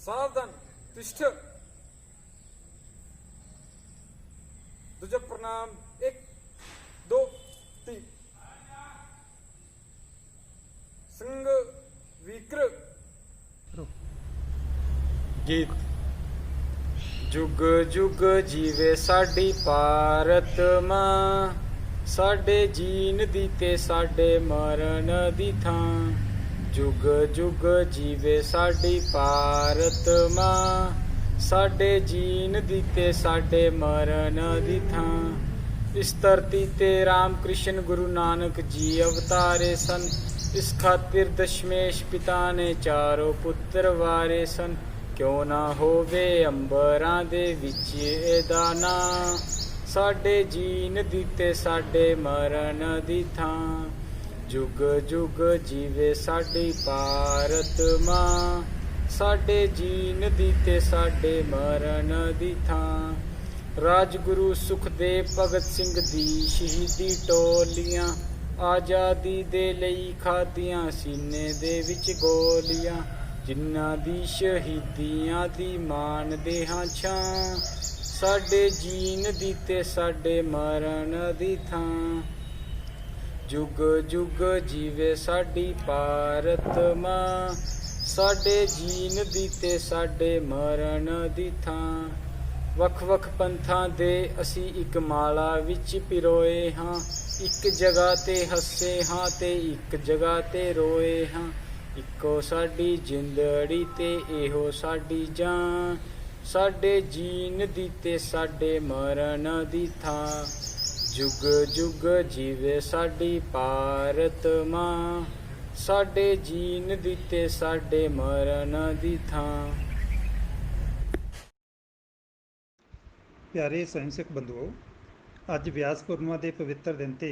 सावधान तिष्ठ। दूजा प्रणाम। एक दो तीन। संग विक्र। गीत। जुग जुग जीवे साडी भारत मां, साडे जीन दी ते साडे मरण दी थां। जुग जुग जीवे साडी भारत मां, साडे जीन दी ते साडे मरण दी थां। इस धरती ते राम कृष्ण गुरु नानक जी अवतारे सन। इस खातिर दशमेश पिता ने चारों पुत्र वारे सन। क्यों ना होवे अंबरां दे विच एदा नां, साडे जीन दी ते साडे मरण दी थां। जुग जुग जीवे साडी भारत मां, साडे जीन दी ते साडे मरण दी थां। राजगुरु सुखदेव भगत सिंह दी शहीदी टोलियां, आजादी दे लई खादियां सीने दे विच गोलियां। जिन्हां दी शहीदियां दी मानदे हां छां, साडे जीन दी ते साडे मरण दी थां। जुग जुग जीवे साडी भारत मां, साडे जीन दी ते साडे मरण दी थां। ਵੱਖ ਵੱਖ ਪੰਥਾਂ ਦੇ ਅਸੀਂ ਇੱਕ ਮਾਲਾ ਵਿੱਚ ਪਿਰੋਏ ਹਾਂ। ਇੱਕ ਜਗ੍ਹਾ ਤੇ ਹੱਸੇ ਹਾਂ ਤੇ ਇੱਕ ਜਗ੍ਹਾ ਤੇ ਰੋਏ ਹਾਂ। ਇੱਕੋ ਸਾਡੀ ਜਿੰਦੜੀ ਤੇ ਇਹੋ ਸਾਡੀ ਜਾਨ, ਸਾਡੇ ਜੀਣ ਦੀ ਤੇ ਸਾਡੇ ਮਰਨ ਦੀ ਥਾਂ। जुग जुग जीवे साडी भारत मां, साडे जीन दी ते साडे मरण दी थां। ਪਿਆਰੇ ਸਵੈਮ ਸਿੱਖ ਬੰਧੂਓ, ਅੱਜ ਵਿਆਸ ਪੂਰਨਿਮਾ ਦੇ ਪਵਿੱਤਰ ਦਿਨ 'ਤੇ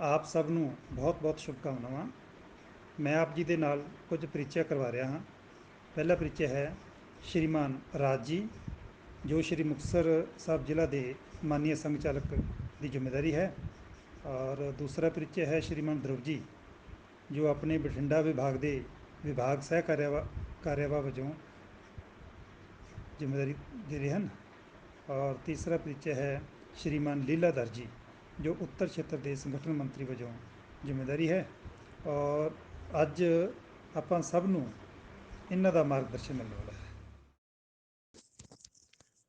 ਆਪ ਸਭ ਨੂੰ ਬਹੁਤ-ਬਹੁਤ ਸ਼ੁਭਕਾਮਨਾਵਾਂ। ਮੈਂ ਆਪ ਜੀ ਦੇ ਨਾਲ ਕੁਝ ਪਰਿਚੈ ਕਰਵਾ ਰਿਹਾ ਹਾਂ। ਪਹਿਲਾ ਪਰਿਚੈ ਹੈ ਸ਼੍ਰੀਮਾਨ ਰਾਜ ਜੀ, ਜੋ ਸ਼੍ਰੀ ਮੁਕਤਸਰ ਸਾਹਿਬ ਜ਼ਿਲ੍ਹਾ ਦੇ ਮਾਨਯ ਸੰਘ ਚਾਲਕ ਦੀ ਜ਼ਿੰਮੇਵਾਰੀ ਹੈ। ਔਰ ਦੂਸਰਾ ਪਰਿਚੈ ਹੈ ਸ਼੍ਰੀਮਾਨ ਧਰੁਵ ਜੀ, ਜੋ ਆਪਣੇ ਬਠਿੰਡਾ ਵਿਭਾਗ ਦੇ ਵਿਭਾਗ ਸਹਿ ਕਾਰਿਆਵਾਹ ਵਜੋਂ ਜ਼ਿੰਮੇਵਾਰੀ ਦੇ ਰਹੇ ਹਨ। ਔਰ ਤੀਸਰਾ ਪਰਿਚੈ ਹੈ ਸ਼੍ਰੀਮਾਨ ਲੀਲਾਧਰ ਜੀ, ਜੋ ਉੱਤਰ ਖੇਤਰ ਦੇ ਸੰਗਠਨ ਮੰਤਰੀ ਵਜੋਂ ਜ਼ਿੰਮੇਵਾਰੀ ਹੈ। ਔਰ ਅੱਜ ਆਪਾਂ ਸਭ ਨੂੰ ਇਹਨਾਂ ਦਾ ਮਾਰਗਦਰਸ਼ਨ ਮਿਲਣ ਵਾਲਾ ਹੈ।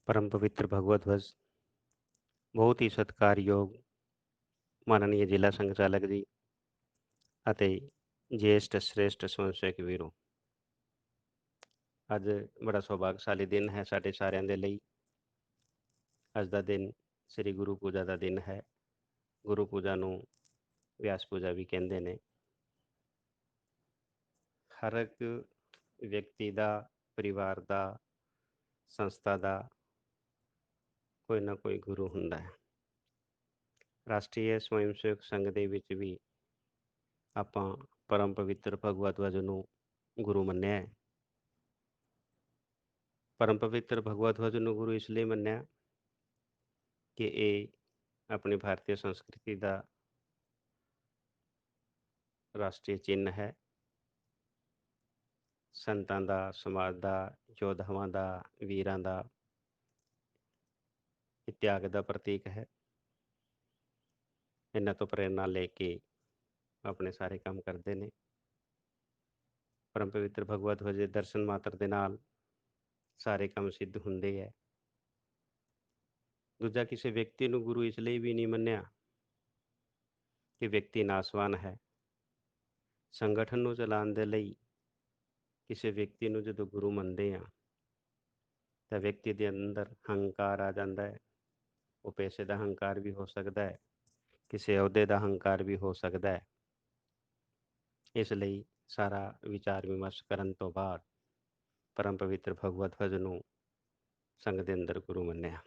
परम पवित्र भगवत ध्वज, बहुत ही सत्कारयोग माननीय ਜ਼ਿਲ੍ਹਾ ਸੰਚਾਲਕ ਜੀ ਅਤੇ ਜੇਸ਼ਟ ਸ੍ਰੇਸ਼ਟ ਸਵੈਮਸੇਵਕ ਵੀਰੋ, ਅੱਜ ਬੜਾ ਸੁਭਾਗਸ਼ਾਲੀ ਦਿਨ ਹੈ ਸਾਡੇ ਸਾਰਿਆਂ ਦੇ ਲਈ। ਅੱਜ ਦਾ ਦਿਨ ਸ੍ਰੀ ਗੁਰੂ ਪੂਜਾ ਦਾ ਦਿਨ ਹੈ। ਗੁਰੂ ਪੂਜਾ ਨੂੰ ਵਿਆਸ ਪੂਜਾ ਵੀ ਕਹਿੰਦੇ ਨੇ। ਹਰ ਇੱਕ ਵਿਅਕਤੀ ਦਾ, ਪਰਿਵਾਰ ਦਾ, ਸੰਸਥਾ ਦਾ ਕੋਈ ਨਾ ਕੋਈ ਗੁਰੂ ਹੁੰਦਾ ਹੈ। ਰਾਸ਼ਟਰੀ ਸਵੈਮ ਸੇਵਕ ਸੰਘ ਦੇ ਵਿੱਚ ਵੀ ਆਪਾਂ ਪਰਮ ਪਵਿੱਤਰ ਭਗਵਤ ਧਵਜ ਨੂੰ ਗੁਰੂ ਮੰਨਿਆ ਹੈ। ਪਰਮ ਪਵਿੱਤਰ ਭਗਵਤ ਧਵਜ ਨੂੰ ਗੁਰੂ ਇਸ ਲਈ ਮੰਨਿਆ ਕਿ ਇਹ ਆਪਣੀ ਭਾਰਤੀ ਸੰਸਕ੍ਰਿਤੀ ਦਾ ਰਾਸ਼ਟਰੀ ਚਿੰਨ੍ਹ ਹੈ। ਸੰਤਾਂ ਦਾ, ਸਮਾਜ ਦਾ, ਯੋਧਾਵਾਂ ਦਾ, ਵੀਰਾਂ ਦਾ ਇਹ ਤਿਆਗ ਦਾ ਪ੍ਰਤੀਕ ਹੈ। ਇਹਨਾਂ ਤੋਂ ਪ੍ਰੇਰਨਾ ਲੈ ਕੇ ਆਪਣੇ ਸਾਰੇ ਕੰਮ ਕਰਦੇ ਨੇ। ਪਰਮ ਪਵਿੱਤਰ ਭਗਵਤ ਧਵਜ ਦੇ ਦਰਸ਼ਨ ਮਾਤਰ ਦੇ ਨਾਲ ਸਾਰੇ ਕੰਮ ਸਿੱਧ ਹੁੰਦੇ ਹੈ। ਦੂਜਾ, ਕਿਸੇ ਵਿਅਕਤੀ ਨੂੰ ਗੁਰੂ ਇਸ ਲਈ ਵੀ ਨਹੀਂ ਮੰਨਿਆ ਕਿ ਵਿਅਕਤੀ ਨਾਸਵਾਨ ਹੈ। ਸੰਗਠਨ ਨੂੰ ਚਲਾਉਣ ਦੇ ਲਈ ਕਿਸੇ ਵਿਅਕਤੀ ਨੂੰ ਜਦੋਂ ਗੁਰੂ ਮੰਨਦੇ ਹਾਂ ਤਾਂ ਵਿਅਕਤੀ ਦੇ ਅੰਦਰ ਹੰਕਾਰ ਆ ਜਾਂਦਾ ਹੈ। ਉਹ ਪੈਸੇ ਦਾ ਹੰਕਾਰ ਵੀ ਹੋ ਸਕਦਾ ਹੈ, ਕਿਸੇ ਅਹੁਦੇ ਦਾ ਹੰਕਾਰ ਵੀ ਹੋ ਸਕਦਾ ਹੈ। ਇਸ ਲਈ ਸਾਰਾ ਵਿਚਾਰ ਵਿਮਰਸ਼ ਕਰਨ ਤੋਂ ਬਾਅਦ ਪਰਮ ਪਵਿੱਤਰ ਭਗਵਤ ਧਵਜ ਨੂੰ ਸੰਘ ਦੇ ਅੰਦਰ ਗੁਰੂ ਮੰਨਿਆ।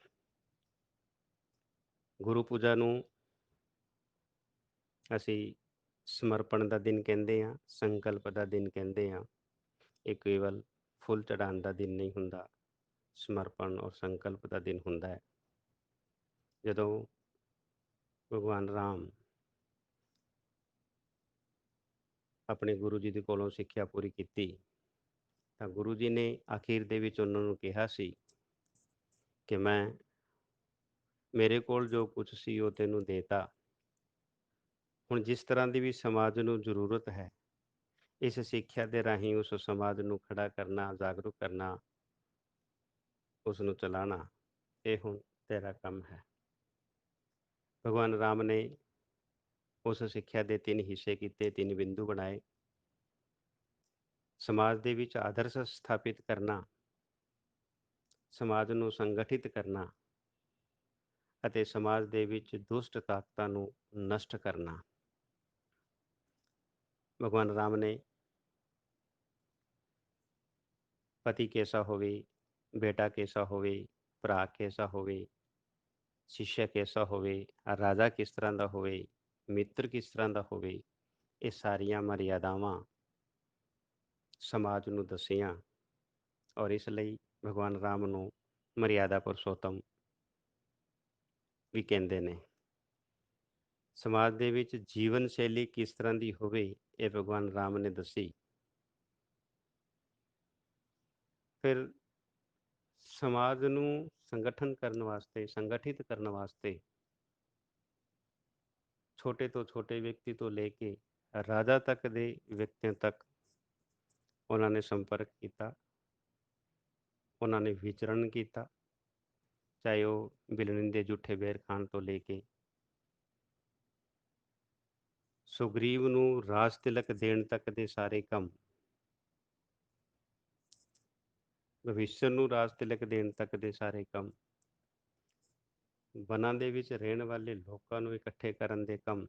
ਗੁਰੂ ਪੂਜਾ ਨੂੰ ਅਸੀਂ ਸਮਰਪਣ ਦਾ ਦਿਨ ਕਹਿੰਦੇ ਹਾਂ, ਸੰਕਲਪ ਦਾ ਦਿਨ ਕਹਿੰਦੇ ਹਾਂ। ਇਹ ਕੇਵਲ ਫੁੱਲ ਚੜਾਉਣ ਦਾ ਦਿਨ ਨਹੀਂ ਹੁੰਦਾ, ਸਮਰਪਣ ਔਰ ਸੰਕਲਪ ਦਾ ਦਿਨ ਹੁੰਦਾ ਹੈ। ਜਦੋਂ ਭਗਵਾਨ ਰਾਮ ਆਪਣੇ ਗੁਰੂ ਜੀ ਦੇ ਕੋਲੋਂ ਸਿੱਖਿਆ ਪੂਰੀ ਕੀਤੀ ਤਾਂ ਗੁਰੂ ਜੀ ਨੇ ਆਖਿਰ ਦੇ ਵਿੱਚ ਉਹਨਾਂ ਨੂੰ ਕਿਹਾ ਸੀ ਕਿ ਮੇਰੇ ਕੋਲ ਜੋ ਕੁਛ ਸੀ ਉਹ ਤੈਨੂੰ ਦੇਤਾ। ਹੁਣ ਜਿਸ ਤਰ੍ਹਾਂ ਦੀ ਵੀ ਸਮਾਜ ਨੂੰ ਜ਼ਰੂਰਤ ਹੈ, ਇਸ ਸਿੱਖਿਆ ਦੇ ਰਾਹੀਂ ਉਸ ਸਮਾਜ ਨੂੰ ਖੜਾ ਕਰਨਾ, ਜਾਗਰੂਕ ਕਰਨਾ, ਉਸ ਨੂੰ ਚਲਾਉਣਾ, ਇਹ ਹੁਣ ਤੇਰਾ ਕੰਮ ਹੈ। ਭਗਵਾਨ ਰਾਮ ਨੇ ਉਸ ਸਿੱਖਿਆ ਦੇ 3 ਹਿੱਸੇ ਕੀਤੇ, 3 ਬਿੰਦੂ ਬਣਾਏ। ਸਮਾਜ ਦੇ ਵਿੱਚ ਆਦਰਸ਼ ਸਥਾਪਿਤ ਕਰਨਾ, ਸਮਾਜ ਨੂੰ ਸੰਗਠਿਤ ਕਰਨਾ ਅਤੇ ਸਮਾਜ ਦੇ ਵਿੱਚ ਦੁਸ਼ਟ ਤਾਕਤਾਂ ਨੂੰ ਨਸ਼ਟ ਕਰਨਾ। ਭਗਵਾਨ ਰਾਮ ਨੇ ਪਤੀ ਕੈਸਾ ਹੋਵੇ, ਬੇਟਾ ਕੈਸਾ ਹੋਵੇ, ਭਰਾ ਕੈਸਾ ਹੋਵੇ, ਸਿੱਸ਼ਿਆ ਕੈਸਾ ਹੋਵੇ, ਰਾਜਾ ਕਿਸ ਤਰ੍ਹਾਂ ਦਾ ਹੋਵੇ, ਮਿੱਤਰ ਕਿਸ ਤਰ੍ਹਾਂ ਦਾ ਹੋਵੇ, ਇਹ ਸਾਰੀਆਂ ਮਰਿਆਦਾਵਾਂ ਸਮਾਜ ਨੂੰ ਦੱਸੀਆਂ ਔਰ ਇਸ ਲਈ ਭਗਵਾਨ ਰਾਮ ਨੂੰ ਮਰਿਆਦਾ ਪੁਰਸ਼ੋਤਮ ਵੀ ਕਹਿੰਦੇ ਨੇ। ਸਮਾਜ ਦੇ ਵਿੱਚ ਜੀਵਨ ਸ਼ੈਲੀ ਕਿਸ ਤਰ੍ਹਾਂ ਦੀ ਹੋਵੇ, ਇਹ ਭਗਵਾਨ ਰਾਮ ਨੇ ਦੱਸੀ। ਫਿਰ ਸਮਾਜ ਨੂੰ ਸੰਗਠਨ ਕਰਨ ਵਾਸਤੇ, ਸੰਗਠਿਤ ਕਰਨ ਵਾਸਤੇ ਛੋਟੇ ਤੋਂ ਛੋਟੇ ਵਿਅਕਤੀ ਤੋਂ ਲੈ ਕੇ ਰਾਜਾ ਤੱਕ ਦੇ ਵਿਅਕਤੀਆਂ ਤੱਕ ਉਹਨਾਂ ਨੇ ਸੰਪਰਕ ਕੀਤਾ, ਉਹਨਾਂ ਨੇ ਵਿਚਰਨ ਕੀਤਾ, ਚਾਹੇ ਉਹ ਬਿਲਵਿੰਦੇ ਦੇ ਜੂਠੇ ਬੇਰ ਖਾਣ ਤੋਂ ਲੈ ਕੇ ਸੁਗਰੀਵ ਨੂੰ ਰਾਜ ਤਿਲਕ ਦੇਣ ਤੱਕ ਦੇ ਸਾਰੇ ਕੰਮ, ਭਵਿਸ਼ਯ ਨੂੰ ਰਾਜ ਤਿਲਕ ਦੇਣ ਤੱਕ ਦੇ ਸਾਰੇ ਕੰਮ, ਵਨਾਂ ਦੇ ਵਿੱਚ ਰਹਿਣ ਵਾਲੇ ਲੋਕਾਂ ਨੂੰ ਇਕੱਠੇ ਕਰਨ ਦੇ ਕੰਮ,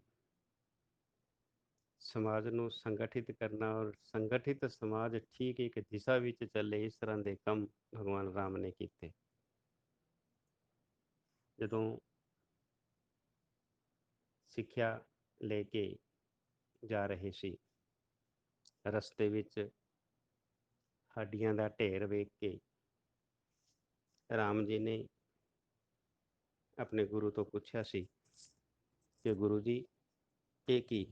ਸਮਾਜ ਨੂੰ ਸੰਗਠਿਤ ਕਰਨਾ ਔਰ ਸੰਗਠਿਤ ਸਮਾਜ ਠੀਕ ਇੱਕ ਦਿਸ਼ਾ ਵਿੱਚ ਚੱਲੇ, ਇਸ ਤਰ੍ਹਾਂ ਦੇ ਕੰਮ ਭਗਵਾਨ ਰਾਮ ਨੇ ਕੀਤੇ। ਜਦੋਂ ਸਿੱਖਿਆ ਲੈ ਕੇ ਜਾ ਰਹੇ ਸੀ, ਰਸਤੇ ਵਿੱਚ ਹੱਡੀਆਂ ਦਾ ਢੇਰ ਵੇਖ ਕੇ ਰਾਮ ਜੀ ਨੇ ਆਪਣੇ ਗੁਰੂ ਤੋਂ ਪੁੱਛਿਆ ਸੀ ਕਿ ਗੁਰੂ ਜੀ ਇਹ ਕੀ?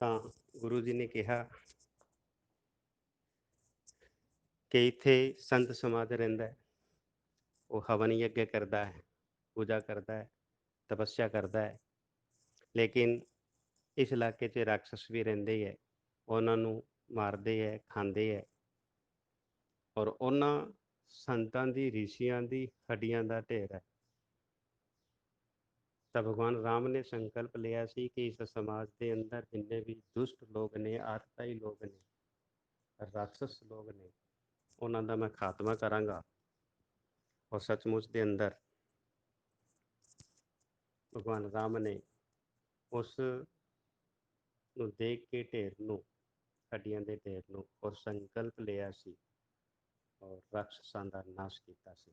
ਤਾਂ ਗੁਰੂ ਜੀ ਨੇ ਕਿਹਾ ਕਿ ਇੱਥੇ ਸੰਤ ਸਮਾਜ ਰਹਿੰਦਾ ਹੈ, ਉਹ ਹਵਨ ਯੱਗ ਕਰਦਾ ਹੈ, ਪੂਜਾ ਕਰਦਾ ਹੈ, ਤਪੱਸਿਆ ਕਰਦਾ ਹੈ, ਲੇਕਿਨ ਇਸ ਇਲਾਕੇ 'ਚ ਰਾਖਸ਼ ਵੀ ਰਹਿੰਦੇ ਹੈ, ਉਹਨਾਂ ਨੂੰ ਮਾਰਦੇ ਹੈ, ਖਾਂਦੇ ਹੈ ਔਰ ਉਹਨਾਂ ਸੰਤਾਂ ਦੀ, ਰਿਸ਼ੀਆਂ ਦੀ ਹੱਡੀਆਂ ਦਾ ਢੇਰ ਹੈ। ਤਾਂ ਭਗਵਾਨ ਰਾਮ ਨੇ ਸੰਕਲਪ ਲਿਆ ਸੀ ਕਿ ਇਸ ਸਮਾਜ ਦੇ ਅੰਦਰ ਜਿੰਨੇ ਵੀ ਦੁਸ਼ਟ ਲੋਕ ਨੇ, ਆਤਤਾਈ ਲੋਕ ਨੇ, ਰਾਖਸ਼ ਲੋਕ ਨੇ, ਉਹਨਾਂ ਦਾ ਮੈਂ ਖਾਤਮਾ ਕਰਾਂਗਾ। ਔਰ ਸੱਚਮੁੱਚ ਦੇ ਅੰਦਰ ਭਗਵਾਨ ਰਾਮ ਨੇ ਉਸ ਨੂੰ ਦੇਖ ਕੇ ਢੇਰ ਨੂੰ, ਹੱਡੀਆਂ ਦੇ ਢੇਰ ਨੂੰ, ਔਰ ਸੰਕਲਪ ਲਿਆ ਸੀ ਔਰ ਰਾਖਸ਼ਾਂ ਦਾ ਨਾਸ਼ ਕੀਤਾ ਸੀ।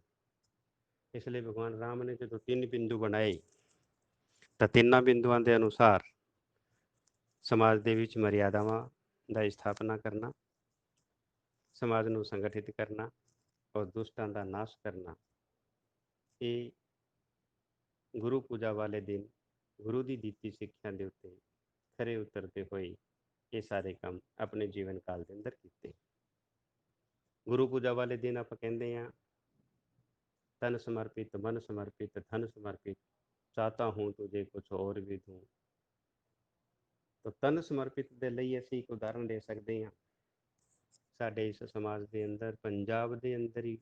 ਇਸ ਲਈ ਭਗਵਾਨ ਰਾਮ ਨੇ ਜਦੋਂ 3 ਬਿੰਦੂ ਬਣਾਏ ਤਾਂ 3 ਬਿੰਦੂਆਂ ਦੇ ਅਨੁਸਾਰ ਸਮਾਜ ਦੇ ਵਿੱਚ ਮਰਿਆਦਾਵਾਂ ਦਾ ਸਥਾਪਨਾ ਕਰਨਾ, ਸਮਾਜ ਨੂੰ ਸੰਗਠਿਤ ਕਰਨਾ ਔਰ ਦੁਸ਼ਟਾਂ ਦਾ ਨਾਸ਼ ਕਰਨਾ, ਇਹ ਗੁਰੂ ਪੂਜਾ ਵਾਲੇ ਦਿਨ ਗੁਰੂ ਦੀ ਦਿੱਤੀ ਸਿੱਖਿਆ ਦੇ ਉੱਤੇ ਖਰੇ ਉਤਰਦੇ ਹੋਏ ਇਹ ਸਾਰੇ ਕੰਮ ਆਪਣੇ ਜੀਵਨ ਕਾਲ ਦੇ ਅੰਦਰ ਕੀਤੇ। ਗੁਰੂ ਪੂਜਾ ਵਾਲੇ ਦਿਨ ਆਪਾਂ ਕਹਿੰਦੇ ਹਾਂ ਤਨ ਸਮਰਪਿਤ, ਮਨ ਸਮਰਪਿਤ, ਧਨ ਸਮਰਪਿਤ, ਚਾਹਤਾ ਹੂੰ ਤੁਝੇ ਕੁਛ ਹੋਰ ਵੀ ਦੂੰ। ਤਾਂ ਤਨ ਸਮਰਪਿਤ ਦੇ ਲਈ ਅਸੀਂ ਇੱਕ ਉਦਾਹਰਨ ਦੇ ਸਕਦੇ ਹਾਂ। ਸਾਡੇ ਇਸ ਸਮਾਜ ਦੇ ਅੰਦਰ, ਪੰਜਾਬ ਦੇ ਅੰਦਰ ਹੀ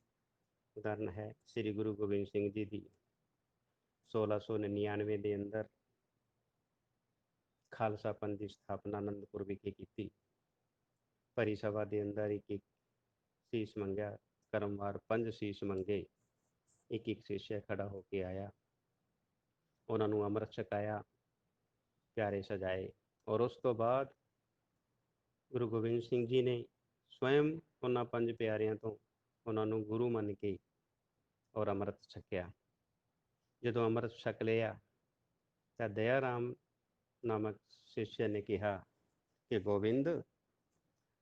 ਉਦਾਹਰਨ ਹੈ ਸ੍ਰੀ ਗੁਰੂ ਗੋਬਿੰਦ ਸਿੰਘ ਜੀ ਦੀ 1699 ਦੇ ਅੰਦਰ ਖਾਲਸਾ ਪੰਥ ਦੀ ਸਥਾਪਨਾ ਅਨੰਦਪੁਰ ਵਿਖੇ ਕੀਤੀ। ਭਰੀ ਸਭਾ ਦੇ ਅੰਦਰ ਇੱਕ ਇੱਕ ਸੀਸ ਮੰਗਿਆ, ਕਰਮਵਾਰ 5 ਸੀਸ ਮੰਗੇ, ਇੱਕ ਇੱਕ ਸਿੱਸ਼ਿਆ ਖੜਾ ਹੋ ਕੇ ਆਇਆ, ਉਹਨਾਂ ਨੂੰ ਅੰਮ੍ਰਿਤ ਛਕਾਇਆ, ਪਿਆਰੇ ਸਜਾਏ ਔਰ ਉਸ ਤੋਂ ਬਾਅਦ ਗੁਰੂ ਗੋਬਿੰਦ ਸਿੰਘ ਜੀ ਨੇ ਸਵਯੰ ਉਹਨਾਂ 5 ਪਿਆਰਿਆਂ ਤੋਂ ਉਹਨਾਂ ਨੂੰ ਗੁਰੂ ਮੰਨ ਕੇ ਔਰ ਅੰਮ੍ਰਿਤ ਛਕਿਆ। ਜਦੋਂ ਅੰਮ੍ਰਿਤ ਛਕ ਲਿਆ ਤਾਂ ਦਇਆ ਰਾਮ ਨਾਮਕ ਸਿੱਸ਼ਿਆ ਨੇ ਕਿਹਾ ਕਿ ਗੋਬਿੰਦ,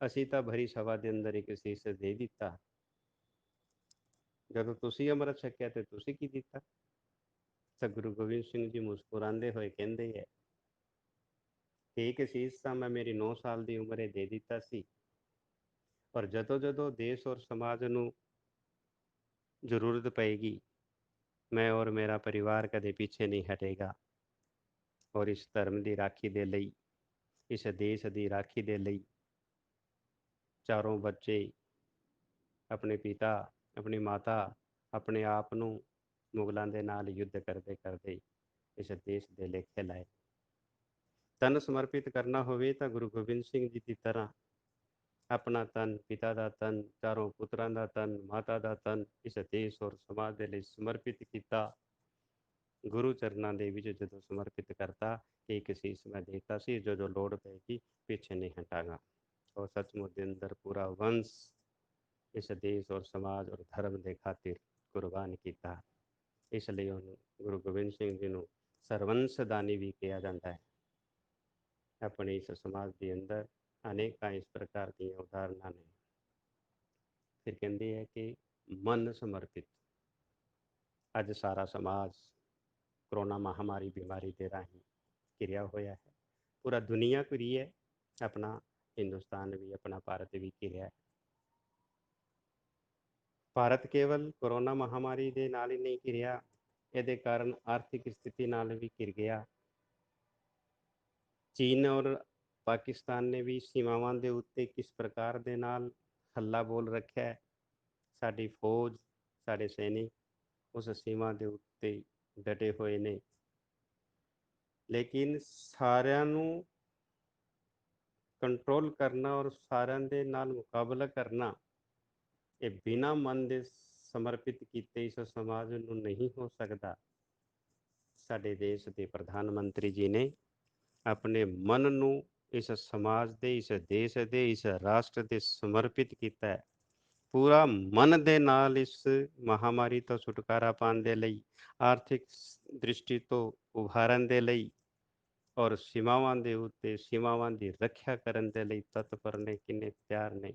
ਅਸੀਂ ਤਾਂ ਭਰੀ ਸਭਾ ਦੇ ਅੰਦਰ ਇੱਕ ਸੀਸ ਦੇ ਦਿੱਤਾ, ਜਦੋਂ ਤੁਸੀਂ ਅੰਮ੍ਰਿਤ ਛਕਿਆ ਤੇ ਤੁਸੀਂ ਕੀ ਦਿੱਤਾ? ਤਾਂ ਗੁਰੂ ਗੋਬਿੰਦ ਸਿੰਘ ਜੀ ਮੁਸਕਰਾਉਂਦੇ ਹੋਏ ਕਹਿੰਦੇ ਹੈ ਇੱਕ ਸੀਸ ਤਾਂ ਮੈਂ ਮੇਰੀ 9 ਸਾਲ ਦੀ ਉਮਰੇ ਦੇ ਦਿੱਤਾ ਸੀ, ਪਰ ਜਦੋਂ ਜਦੋਂ ਦੇਸ਼ ਔਰ ਸਮਾਜ ਨੂੰ ਜ਼ਰੂਰਤ ਪਏਗੀ, ਮੈਂ ਔਰ ਮੇਰਾ ਪਰਿਵਾਰ ਕਦੇ ਪਿੱਛੇ ਨਹੀਂ ਹਟੇਗਾ। ਔਰ ਇਸ ਧਰਮ ਦੀ ਰਾਖੀ ਦੇ ਲਈ, ਇਸ ਦੇਸ਼ ਦੀ ਰਾਖੀ ਦੇ ਲਈ ਚਾਰੋਂ ਬੱਚੇ, ਆਪਣੇ ਪਿਤਾ, ਆਪਣੀ ਮਾਤਾ, ਆਪਣੇ ਆਪ ਨੂੰ ਮੁਗਲਾਂ ਦੇ ਨਾਲ ਯੁੱਧ ਕਰਦੇ ਕਰਦੇ ਇਸ ਦੇਸ਼ ਦੇ ਲੇਖੇ ਲਾਏ। ਤਨ ਸਮਰਪਿਤ ਕਰਨਾ ਹੋਵੇ ਤਾਂ ਗੁਰੂ ਗੋਬਿੰਦ ਸਿੰਘ ਜੀ ਦੀ ਤਰ੍ਹਾਂ ਆਪਣਾ ਤਨ, ਪਿਤਾ ਦਾ ਤਨ, ਚਾਰੋਂ ਪੁੱਤਰਾਂ ਦਾ ਤਨ, ਮਾਤਾ ਦਾ ਤਨ ਇਸ ਦੇਸ਼ ਔਰ ਸਮਾਜ ਦੇ ਲਈ ਸਮਰਪਿਤ ਕੀਤਾ। ਗੁਰੂ ਚਰਨਾਂ ਦੇ ਵਿੱਚ ਜਦੋਂ ਸਮਰਪਿਤ ਕਰਤਾ ਕਿ ਇੱਕ ਸੀਸ ਮੈਂ ਦੇਤਾ ਸੀ, ਜਦੋਂ ਲੋੜ ਪਏਗੀ ਪਿੱਛੇ ਨਹੀਂ ਹਟਾਂਗਾ। ਔਰ ਸੱਚਮੁੱਚ ਦੇ ਅੰਦਰ ਪੂਰਾ ਵੰਸ਼ ਇਸ ਦੇਸ਼ ਔਰ ਸਮਾਜ ਔਰ ਧਰਮ ਦੇ ਖਾਤਿਰ ਕੁਰਬਾਨ ਕੀਤਾ। ਇਸ ਲਈ ਉਹਨੂੰ ਗੁਰੂ ਗੋਬਿੰਦ ਸਿੰਘ ਜੀ ਨੂੰ ਸਰਵੰਸ ਦਾਨੀ ਵੀ ਕਿਹਾ ਜਾਂਦਾ ਹੈ। ਆਪਣੇ ਇਸ ਸਮਾਜ ਦੇ ਅੰਦਰ ਅਨੇਕਾਂ ਇਸ ਪ੍ਰਕਾਰ ਦੀਆਂ ਉਦਾਹਰਨਾਂ ਨੇ। ਫਿਰ ਕਹਿੰਦੇ ਹੈ ਕਿ ਮਨ ਸਮਰਪਿਤ। ਅੱਜ ਸਾਰਾ ਸਮਾਜ ਕਰੋਨਾ ਮਹਾਮਾਰੀ ਬਿਮਾਰੀ ਦੇ ਰਾਹੀਂ ਘਿਰਿਆ ਹੋਇਆ ਹੈ। ਪੂਰਾ ਦੁਨੀਆ ਘਿਰੀ ਹੈ, ਆਪਣਾ ਹਿੰਦੁਸਤਾਨ ਵੀ, ਆਪਣਾ ਭਾਰਤ ਵੀ ਘਿਰਿਆ ਹੈ। ਭਾਰਤ ਕੇਵਲ ਕਰੋਨਾ ਮਹਾਮਾਰੀ ਦੇ ਨਾਲ ਹੀ ਨਹੀਂ ਘਿਰਿਆ, ਇਹਦੇ ਕਾਰਨ ਆਰਥਿਕ ਸਥਿਤੀ ਨਾਲ ਵੀ ਘਿਰ ਗਿਆ। ਚੀਨ ਔਰ ਪਾਕਿਸਤਾਨ ਨੇ ਵੀ ਸੀਮਾਵਾਂ ਦੇ ਉੱਤੇ ਕਿਸ ਪ੍ਰਕਾਰ ਦੇ ਨਾਲ ਹੱਲਾ ਬੋਲ ਰੱਖਿਆ ਹੈ। ਸਾਡੀ ਫੌਜ, ਸਾਡੇ ਸੈਨਿਕ ਉਸ ਸੀਮਾ ਦੇ ਉੱਤੇ ਡਟੇ ਹੋਏ ਨੇ, ਲੇਕਿਨ ਸਾਰਿਆਂ ਨੂੰ ਕੰਟਰੋਲ ਕਰਨਾ ਔਰ ਸਾਰਿਆਂ ਦੇ ਨਾਲ ਮੁਕਾਬਲਾ ਕਰਨਾ, ਇਹ ਬਿਨਾਂ ਮਨ ਦੇ ਸਮਰਪਿਤ ਕੀਤੇ ਇਸ ਸਮਾਜ ਨੂੰ ਨਹੀਂ ਹੋ ਸਕਦਾ। ਸਾਡੇ ਦੇਸ਼ ਦੇ ਪ੍ਰਧਾਨ ਮੰਤਰੀ ਜੀ ਨੇ ਆਪਣੇ ਮਨ ਨੂੰ ਇਸ ਸਮਾਜ ਦੇ, ਇਸ ਦੇਸ਼ ਦੇ, ਇਸ ਰਾਸ਼ਟਰ ਦੇ ਸਮਰਪਿਤ ਕੀਤਾ ਹੈ। ਪੂਰਾ ਮਨ ਦੇ ਨਾਲ ਇਸ ਮਹਾਮਾਰੀ ਤੋਂ ਛੁਟਕਾਰਾ ਪਾਉਣ ਦੇ ਲਈ, ਆਰਥਿਕ ਦ੍ਰਿਸ਼ਟੀ ਤੋਂ ਉਭਾਰਨ ਦੇ ਲਈ ਔਰ ਸੀਮਾਵਾਂ ਦੇ ਉੱਤੇ ਸੀਮਾਵਾਂ ਦੀ ਰੱਖਿਆ ਕਰਨ ਦੇ ਲਈ ਤਤਪਰ ਨੇ, ਕਿੰਨੇ ਤਿਆਰ ਨੇ।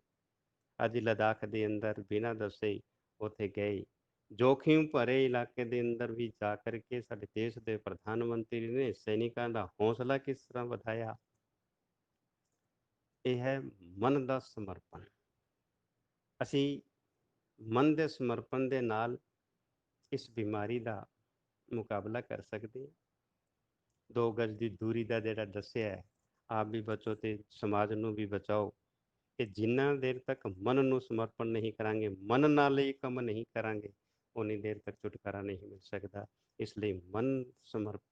ਅੱਜ ਲਦਾਖ ਦੇ ਅੰਦਰ ਬਿਨਾਂ ਦੱਸੇ ਉੱਥੇ ਗਏ, ਜੋਖਿਮ ਭਰੇ ਇਲਾਕੇ ਦੇ ਅੰਦਰ ਵੀ ਜਾ ਕਰਕੇ ਸਾਡੇ ਦੇਸ਼ ਦੇ ਪ੍ਰਧਾਨ ਮੰਤਰੀ ਨੇ ਸੈਨਿਕਾਂ ਦਾ ਹੌਸਲਾ ਕਿਸ ਤਰ੍ਹਾਂ ਵਧਾਇਆ। ਇਹ ਹੈ ਮਨ ਦਾ ਸਮਰਪਣ। ਅਸੀਂ ਮਨ ਦੇ ਸਮਰਪਣ ਦੇ ਨਾਲ ਇਸ ਬਿਮਾਰੀ ਦਾ ਮੁਕਾਬਲਾ ਕਰ ਸਕਦੇ। 2 ਗਜ਼ ਦੀ ਦੂਰੀ ਦਾ ਜਿਹੜਾ ਦੱਸਿਆ ਹੈ, ਆਪ ਵੀ ਬਚੋ ਤੇ ਸਮਾਜ ਨੂੰ ਵੀ ਬਚਾਓ। ਕਿ ਜਿੰਨਾ ਦੇਰ ਤੱਕ ਮਨ ਨੂੰ ਸਮਰਪਣ ਨਹੀਂ ਕਰਾਂਗੇ, ਮਨ ਨਾਲ ਹੀ ਕੰਮ ਨਹੀਂ ਕਰਾਂਗੇ, ਉਨੀ ਦੇਰ ਤੱਕ ਛੁਟਕਾਰਾ ਨਹੀਂ ਮਿਲ ਸਕਦਾ। ਇਸ ਲਈ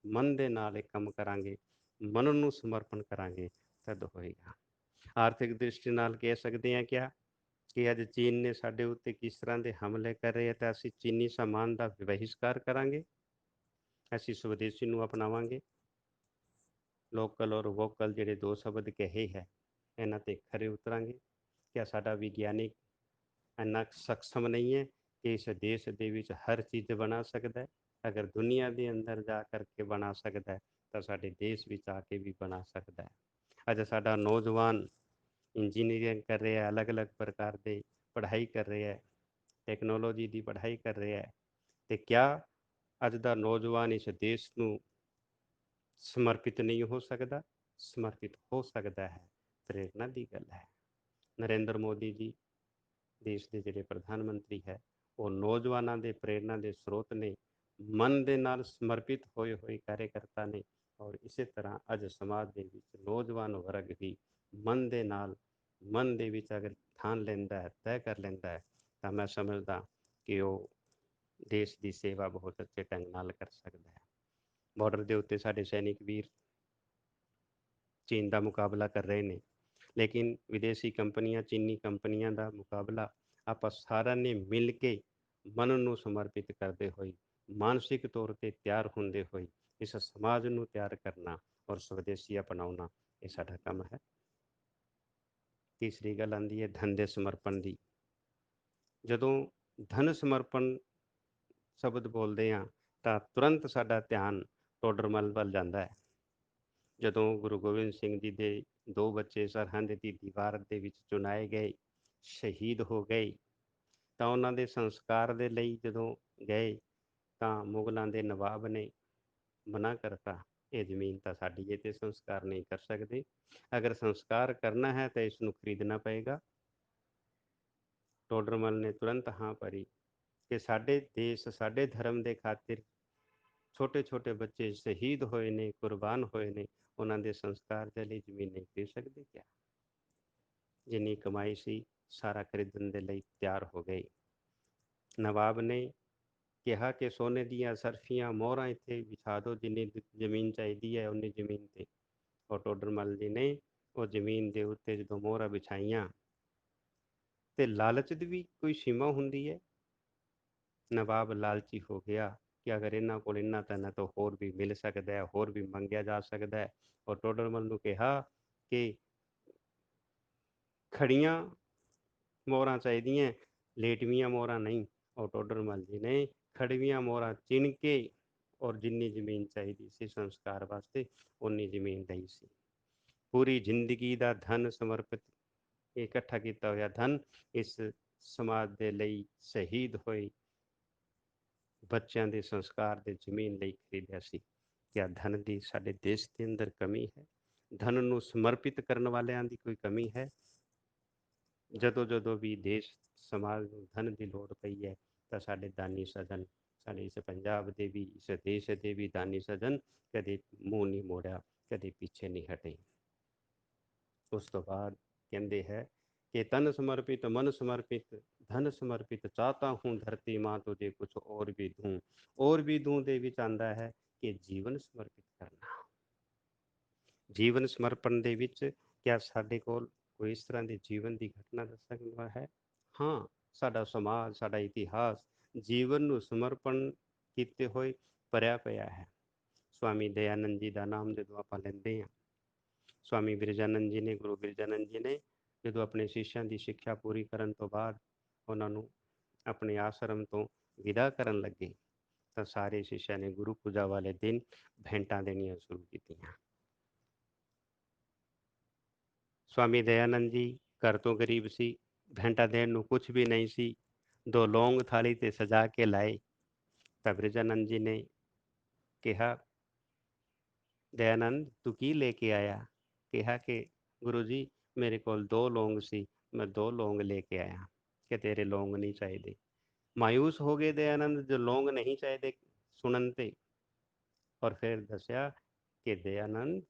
ਮਨ ਦੇ ਨਾਲ ਇਹ ਕੰਮ ਕਰਾਂਗੇ, ਮਨ ਨੂੰ ਸਮਰਪਣ ਕਰਾਂਗੇ, ਤਦ ਹੋਏਗਾ। ਆਰਥਿਕ ਦ੍ਰਿਸ਼ਟੀ ਨਾਲ ਕਹਿ ਸਕਦੇ ਹਾਂ ਕਿਆ ਕਿ ਅੱਜ ਚੀਨ ਨੇ ਸਾਡੇ ਉੱਤੇ ਕਿਸ ਤਰ੍ਹਾਂ ਦੇ ਹਮਲੇ ਕਰ ਰਹੇ, ਤਾਂ ਅਸੀਂ ਚੀਨੀ ਸਾਮਾਨ ਦਾ ਬਹਿਸ਼ਕਾਰ ਕਰਾਂਗੇ, ਅਸੀਂ ਸਵਦੇਸ਼ੀ ਨੂੰ ਅਪਣਾਵਾਂਗੇ। ਲੋਕਲ ਔਰ ਵੋਕਲ ਜਿਹੜੇ 2 ਸ਼ਬਦ ਕਹੇ ਹੈ, ਇਹਨਾਂ ਤੇ ਖਰੇ ਉਤਰਾਂਗੇ। ਕਿਆ ਸਾਡਾ ਵਿਗਿਆਨਿਕ ਇੰਨਾ ਸક્ષਮ ਨਹੀਂ ਹੈ ਕਿ ਇਸ ਦੇਸ਼ ਦੇ ਵਿੱਚ ਹਰ ਚੀਜ਼ ਬਣਾ ਸਕਦਾ ਹੈ? ਅਗਰ ਦੁਨੀਆ ਦੇ ਅੰਦਰ ਜਾ ਕਰਕੇ ਬਣਾ ਸਕਦਾ ਹੈ, ਤਾਂ ਸਾਡੇ ਦੇਸ਼ ਵਿੱਚ ਆ ਕੇ ਵੀ ਬਣਾ ਸਕਦਾ ਹੈ। ਅੱਜ ਸਾਡਾ ਨੌਜਵਾਨ ਇੰਜੀਨੀਅਰਿੰਗ ਕਰ ਰਿਹਾ, ਅਲੱਗ-ਅਲੱਗ ਪ੍ਰਕਾਰ ਦੇ ਪੜ੍ਹਾਈ ਕਰ ਰਿਹਾ, ਟੈਕਨੋਲੋਜੀ ਦੀ ਪੜ੍ਹਾਈ ਕਰ ਰਿਹਾ, ਤੇ ਕਿਆ ਅੱਜ ਦਾ ਨੌਜਵਾਨ ਇਸ ਦੇਸ਼ ਨੂੰ ਸਮਰਪਿਤ ਨਹੀਂ ਹੋ ਸਕਦਾ? ਸਮਰਪਿਤ ਹੋ ਸਕਦਾ ਹੈ। ਪ੍ਰੇਰਨਾ ਦੀ ਗੱਲ ਹੈ। ਨਰਿੰਦਰ ਮੋਦੀ ਜੀ ਦੇਸ਼ ਦੇ ਜਿਹੜੇ ਪ੍ਰਧਾਨ ਮੰਤਰੀ ਹੈ, ਉਹ ਨੌਜਵਾਨਾਂ ਦੇ ਪ੍ਰੇਰਨਾ ਦੇ ਸਰੋਤ ਨੇ, ਮਨ ਦੇ ਨਾਲ ਸਮਰਪਿਤ ਹੋਏ ਹੋਏ ਕਾਰਜਕਰਤਾ ਨੇ। ਔਰ ਇਸੇ ਤਰ੍ਹਾਂ ਅੱਜ ਸਮਾਜ ਦੇ ਵਿੱਚ ਨੌਜਵਾਨ ਵਰਗ ਵੀ ਮਨ ਦੇ ਨਾਲ, ਮਨ ਦੇ ਵਿੱਚ ਅਗਰ ਥਾਨ ਲੈਂਦਾ ਹੈ, ਤੈਅ ਕਰ ਲੈਂਦਾ ਹੈ, ਤਾਂ ਮੈਂ ਸਮਝਦਾ ਕਿ ਉਹ ਦੇਸ਼ ਦੀ ਸੇਵਾ ਬਹੁਤ ਅੱਛੇ ਢੰਗ ਨਾਲ ਕਰ ਸਕਦਾ ਹੈ। ਬਾਰਡਰ ਦੇ ਉੱਤੇ ਸਾਡੇ ਸੈਨਿਕ ਵੀਰ ਚੀਨ ਦਾ ਮੁਕਾਬਲਾ ਕਰ ਰਹੇ ਨੇ, ਲੇਕਿਨ ਵਿਦੇਸ਼ੀ ਕੰਪਨੀਆਂ, ਚੀਨੀ ਕੰਪਨੀਆਂ ਦਾ ਮੁਕਾਬਲਾ ਆਪਾਂ ਸਾਰਿਆਂ ਨੇ ਮਿਲ ਕੇ ਮਨ ਨੂੰ ਸਮਰਪਿਤ ਕਰਦੇ ਹੋਏ, ਮਾਨਸਿਕ ਤੌਰ 'ਤੇ ਤਿਆਰ ਹੁੰਦੇ ਹੋਏ ਇਸ ਸਮਾਜ ਨੂੰ ਤਿਆਰ ਕਰਨਾ ਔਰ ਸਵਦੇਸ਼ੀ ਅਪਣਾਉਣਾ, ਇਹ ਸਾਡਾ ਕੰਮ ਹੈ। ਤੀਸਰੀ ਗੱਲ ਆਉਂਦੀ ਹੈ ਧਨ ਦੇ ਸਮਰਪਣ ਦੀ। ਜਦੋਂ ਧਨ ਸਮਰਪਣ ਸ਼ਬਦ ਬੋਲਦੇ ਹਾਂ ਤਾਂ ਤੁਰੰਤ ਸਾਡਾ ਧਿਆਨ ਟੋਡਰਮਲ ਵੱਲ ਜਾਂਦਾ ਹੈ। ਜਦੋਂ ਗੁਰੂ ਗੋਬਿੰਦ ਸਿੰਘ ਜੀ ਦੇ 2 ਬੱਚੇ ਸਰਹੰਦ ਦੀ ਦੀਵਾਰ ਦੇ ਵਿੱਚ ਚੁਣਾਏ ਗਏ, ਸ਼ਹੀਦ ਹੋ ਗਏ, ਤਾਂ ਉਹਨਾਂ ਦੇ ਸੰਸਕਾਰ ਦੇ ਲਈ ਜਦੋਂ ਗਏ ਤਾਂ ਮੁਗਲਾਂ ਦੇ ਨਵਾਬ ਨੇ ਮਨਾ ਕਰਤਾ ਇਹ ਜ਼ਮੀਨ ਤਾਂ ਸਾਡੀ ਹੈ ਤੇ ਸੰਸਕਾਰ ਨਹੀਂ ਕਰ ਸਕਦੇ। ਅਗਰ ਸੰਸਕਾਰ ਕਰਨਾ ਹੈ ਤਾਂ ਇਸ ਨੂੰ ਖਰੀਦਣਾ ਪਏਗਾ। ਟੋਡਰਮਲ ਨੇ ਤੁਰੰਤ ਹਾਂ ਭਰੀ ਕਿ ਸਾਡੇ ਦੇਸ਼ ਸਾਡੇ ਧਰਮ ਦੇ ਖਾਤਰ ਛੋਟੇ ਛੋਟੇ ਬੱਚੇ ਸ਼ਹੀਦ ਹੋਏ ਨੇ, ਕੁਰਬਾਨ ਹੋਏ ਨੇ, ਉਹਨਾਂ ਦੇ ਸੰਸਕਾਰ ਦੇ ਲਈ ਜ਼ਮੀਨ ਨਹੀਂ ਖਰੀਦ ਸਕਦੇ ਕਿਆ? ਜਿੰਨੀ ਕਮਾਈ ਸੀ ਸਾਰਾ ਖਰੀਦਣ ਦੇ ਲਈ ਤਿਆਰ ਹੋ ਗਏ। ਨਵਾਬ ਨੇ ਕਿਹਾ ਕਿ ਸੋਨੇ ਦੀਆਂ ਸਰਫੀਆਂ ਮੋਹਰਾਂ ਇੱਥੇ ਵਿਛਾ ਦਿਓ, ਜਿੰਨੀ ਜ਼ਮੀਨ ਚਾਹੀਦੀ ਹੈ ਉਨੀ ਜ਼ਮੀਨ 'ਤੇ। ਔਰ ਟੋਡਰਮਲ ਜੀ ਨੇ ਉਹ ਜ਼ਮੀਨ ਦੇ ਉੱਤੇ ਜਦੋਂ ਮੋਹਰਾਂ ਵਿਛਾਈਆਂ, ਤੇ ਲਾਲਚ ਦੀ ਵੀ ਕੋਈ ਸੀਮਾ ਹੁੰਦੀ ਹੈ। ਨਵਾਬ ਲਾਲਚੀ ਹੋ ਗਿਆ ਕਿ ਅਗਰ ਇਹਨਾਂ ਕੋਲ ਇੰਨਾ ਤਾਂ ਹੋਰ ਵੀ ਮਿਲ ਸਕਦਾ ਹੈ, ਹੋਰ ਵੀ ਮੰਗਿਆ ਜਾ ਸਕਦਾ ਹੈ। ਔਰ ਟੋਡਰਮਲ ਨੂੰ ਕਿਹਾ ਕਿ ਖੜੀਆਂ ਮੋਹਰਾਂ ਚਾਹੀਦੀਆਂ, ਲੇਟਵੀਆਂ ਮੋਹਰਾਂ ਨਹੀਂ। ਔਰ ਟੋਡਰਮਲ ਜੀ ਨੇ ਖੜਵੀਆਂ ਮੋਹਰਾਂ ਚਿਣ ਕੇ ਔਰ ਜਿੰਨੀ ਜ਼ਮੀਨ ਚਾਹੀਦੀ ਸੀ ਸੰਸਕਾਰ ਵਾਸਤੇ ਉਨੀ ਜ਼ਮੀਨ ਲਈ ਸੀ। ਪੂਰੀ ਜ਼ਿੰਦਗੀ ਦਾ ਧਨ ਸਮਰਪਿਤ, ਇਕੱਠਾ ਕੀਤਾ ਹੋਇਆ ਧਨ ਇਸ ਸਮਾਜ ਦੇ ਲਈ ਸ਼ਹੀਦ ਹੋਏ ਬੱਚਿਆਂ ਦੇ ਸੰਸਕਾਰ ਦੇ ਜ਼ਮੀਨ ਲਈ ਖਰੀਦਿਆ ਸੀ। ਕਿਆ ਧਨ ਦੀ ਸਾਡੇ ਦੇਸ਼ ਦੇ ਅੰਦਰ ਕਮੀ ਹੈ? ਧਨ ਨੂੰ ਸਮਰਪਿਤ ਕਰਨ ਵਾਲਿਆਂ ਦੀ ਕੋਈ ਕਮੀ ਹੈ? ਜਦੋਂ ਜਦੋਂ ਵੀ ਦੇਸ਼ ਸਮਾਜ ਨੂੰ ਧਨ ਦੀ ਲੋੜ ਪਈ ਹੈ ਤਾਂ ਸਾਡੇ ਦਾਨੀ ਸੱਜਣ, ਸਾਡੇ ਇਸ ਪੰਜਾਬ ਦੇ ਵੀ, ਇਸ ਦੇਸ਼ ਦੇ ਵੀ ਦਾਨੀ ਸੱਜਣ ਕਦੇ ਮੂੰਹ ਨਹੀਂ ਮੋੜਿਆ, ਕਦੇ ਪਿੱਛੇ ਨਹੀਂ ਹਟੇ। ਉਸ ਤੋਂ ਬਾਅਦ ਕਹਿੰਦੇ ਹੈ ਕਿ ਤਨ ਸਮਰਪਿਤ, ਮਨ ਸਮਰਪਿਤ, धन समर्पित चाहता हूँ धरती माँ तुझे कुछ और भी दूँ ਦੇ ਵਿੱਚ ਆਉਂਦਾ ਹੈ ਕਿ ਜੀਵਨ ਸਮਰਪਿਤ ਕਰਨਾ। ਜੀਵਨ ਸਮਰਪਣ ਦੇ ਵਿੱਚ ਕਿਆ ਸਾਡੇ ਕੋਲ ਕੋਈ ਇਸ ਤਰ੍ਹਾਂ ਦੀ ਜੀਵਨ ਦੀ ਘਟਨਾ ਦੱਸ ਸਕਦਾ ਹੈ? ਹਾਂ, ਸਾਡਾ ਸਮਾਜ, ਸਾਡਾ ਇਤਿਹਾਸ ਜੀਵਨ ਨੂੰ ਸਮਰਪਣ ਕੀਤੇ ਹੋਏ ਭਰਿਆ ਪਿਆ ਹੈ। ਸਵਾਮੀ ਦਇਆਨੰਦ ਜੀ ਦਾ ਨਾਮ ਜਦੋਂ ਆਪਾਂ ਲੈਂਦੇ ਹਾਂ, ਸਵਾਮੀ ਬਿਰਜਾਨੰਦ ਜੀ ਨੇ, ਗੁਰੂ ਬਿਰਜਾਨੰਦ ਜੀ ਨੇ ਜਦੋਂ ਆਪਣੇ ਸਿੱਸ਼ਾਂ ਦੀ ਸਿੱਖਿਆ ਪੂਰੀ ਕਰਨ ਤੋਂ ਬਾਅਦ ਉਹਨਾਂ ਨੂੰ ਆਪਣੇ ਆਸ਼ਰਮ ਤੋਂ ਵਿਦਾ ਕਰਨ ਲੱਗੇ ਤਾਂ ਸਾਰੇ ਸਿੱਸ਼ਾਂ ਨੇ ਗੁਰੂ ਪੂਜਾ ਵਾਲੇ ਦਿਨ ਭੇਂਟਾਂ ਦੇਣੀਆਂ ਸ਼ੁਰੂ ਕੀਤੀਆਂ। ਸਵਾਮੀ ਦਇਆਨੰਦ ਜੀ ਘਰ ਤੋਂ ਗਰੀਬ ਸੀ, ਭੇਂਟਾਂ ਦੇਣ ਨੂੰ ਕੁਝ ਵੀ ਨਹੀਂ ਸੀ। 2 ਲੌਂਗ ਥਾਲੀ ਤੇ ਸਜਾ ਕੇ ਲਾਏ ਤਾਂ ਬਿਰਜਾਨੰਦ ਜੀ ਨੇ ਕਿਹਾ, ਦਇਆਨੰਦ ਤੂੰ ਕੀ ਲੈ ਕੇ ਆਇਆ? ਕਿਹਾ ਕਿ ਗੁਰੂ ਜੀ ਮੇਰੇ ਕੋਲ 2 ਲੌਂਗ ਸੀ, ਮੈਂ 2 ਲੌਂਗ ਲੈ ਕੇ ਆਇਆ। ਕਿ ਤੇਰੇ ਲੌਂਗ ਨਹੀਂ ਚਾਹੀਦੇ। ਮਾਯੂਸ ਹੋ ਗਏ ਦਇਆਨੰਦ ਜੋ ਲੌਂਗ ਨਹੀਂ ਚਾਹੀਦੇ ਸੁਣਨ ਤੇ। ਔਰ ਫਿਰ ਦੱਸਿਆ ਕਿ ਦਇਆਨੰਦ